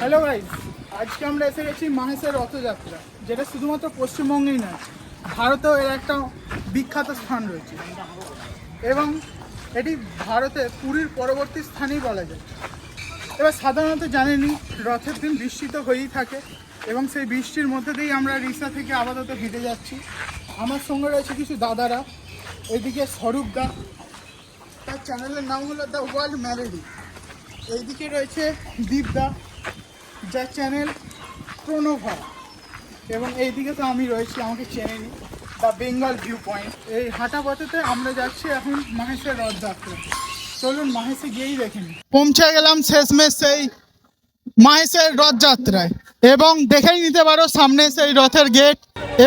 Hello guys, আজকে আমরা এসে গেছি মাহেশের রথযাত্রা, যেটা শুধুমাত্র পশ্চিমবঙ্গেই নয়, ভারতেও এর একটা বিখ্যাত স্থান রয়েছে এবং এটি ভারতে পুরীর পরবর্তী স্থানই বলা যায়। এবার সাধারণত জানেনই রথের দিন বৃষ্টি তো হয়েই থাকে এবং সেই বৃষ্টির মধ্যে দিয়েই আমরা রিসা থেকে আপাতত হেঁটে যাচ্ছি। আমার সঙ্গে রয়েছে কিছু দাদারা, এইদিকে স্বরূপদা, তার চ্যানেলের নাম হলো দ্য ওয়ার্ল্ড ম্যালেডি। এইদিকে রয়েছে দীপদা, যার চ্যানেল প্রণভা, এবং এইদিকে তো আমি রয়েছি, আমাকে চেনে নি, দ্য বেঙ্গল ভিউ পয়েন্ট। এই হাঁটা পথেতে আমরা যাচ্ছি এখন মাহেশের রথযাত্রা। চলুন মাহেশে গিয়েই দেখে নিই। পৌঁছে গেলাম শেষমেশ সেই মাহেশের রথযাত্রায় এবং দেখেই নিতে পারো সামনে সেই রথের গেট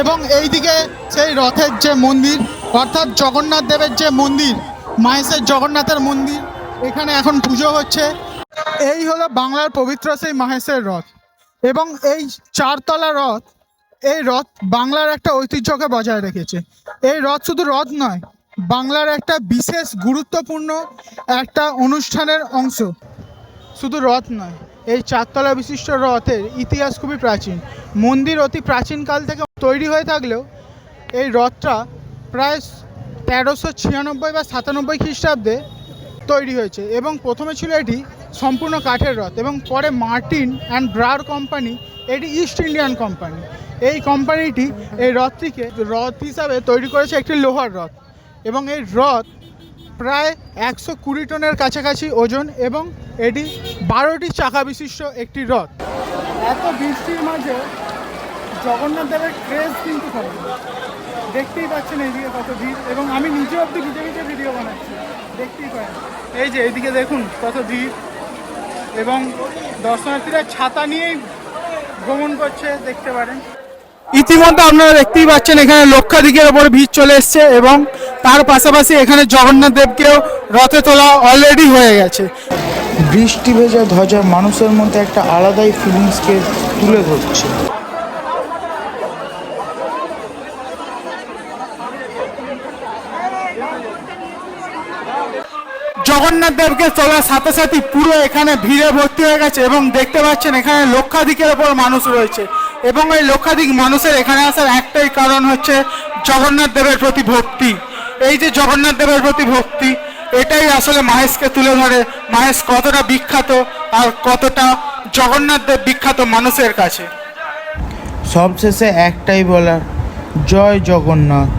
এবং এইদিকে সেই রথের যে মন্দির, অর্থাৎ জগন্নাথ দেবের যে মন্দির, মাহেশের জগন্নাথের মন্দির, এখানে এখন পুজো হচ্ছে। এই হলো বাংলার পবিত্র সেই মাহেশের রথ এবং এই চারতলা রথ, এই রথ বাংলার একটা ঐতিহ্যকে বজায় রেখেছে। এই রথ শুধু রথ নয়, বাংলার একটা বিশেষ গুরুত্বপূর্ণ একটা অনুষ্ঠানের অংশ। শুধু রথ নয়, এই চারতলা বিশিষ্ট রথের ইতিহাস খুবই প্রাচীন। মন্দির অতি প্রাচীনকাল থেকে তৈরি হয়ে থাকলেও এই রথটা প্রায় 1396 বা 97 খ্রিস্টাব্দে তৈরি হয়েছে এবং প্রথমে ছিল এটি সম্পূর্ণ কাঠের রথ এবং পরে মার্টিন অ্যান্ড ব্রার কোম্পানি, এটি ইস্ট ইন্ডিয়ান কোম্পানি, এই কোম্পানিটি এই রথটিকে রথ হিসাবে তৈরি করেছে একটি লোহার রথ এবং এই রথ প্রায় 120 টনের কাছাকাছি ওজন এবং এটি 12টি চাকা বিশিষ্ট একটি রথ। এত বৃষ্টির মাঝে জগন্নাথ দেবের ক্রেজ কিন্তু থাকে, দেখতেই পাচ্ছেন এইদিকে কত ভিড় এবং আমি নিজে অব্দি ভিজে ভিজে ভিডিও বানাচ্ছি, দেখতেই পারেন। এই যে এইদিকে দেখুন কত ভিড় এবং দর্শনার্থীরা ছাতা নিয়েই ভ্রমণ করছে, দেখতে পারেন। ইতিমধ্যে আপনারা দেখতেই পাচ্ছেন এখানে লক্ষাধিকের ওপরে ভিড় চলে এসছে এবং তার পাশাপাশি এখানে জগন্নাথ দেবকেও রথে তোলা অলরেডি হয়ে গেছে। বৃষ্টি ভেজা ধ্বজা মানুষের মধ্যে একটা আলাদাই ফিলিংসকে তুলে ধরছে। জগন্নাথ দেবকে তোলার সাথে সাথে পুরো এখানে ভিড়ে ভর্তি হয়ে গেছে এবং দেখতে পাচ্ছেন এখানে লক্ষাধিকের ওপর মানুষ রয়েছে এবং এই লক্ষাধিক মানুষের এখানে আসার একটাই কারণ হচ্ছে জগন্নাথ দেবের প্রতি ভক্তি। এই যে জগন্নাথ দেবের প্রতি ভক্তি, এটাই আসলে মাহেশকে তুলে ধরে, মাহেশ কতটা বিখ্যাত আর কতটা জগন্নাথ দেব বিখ্যাত মানুষের কাছে। সবশেষে একটাই বলার, জয় জগন্নাথ।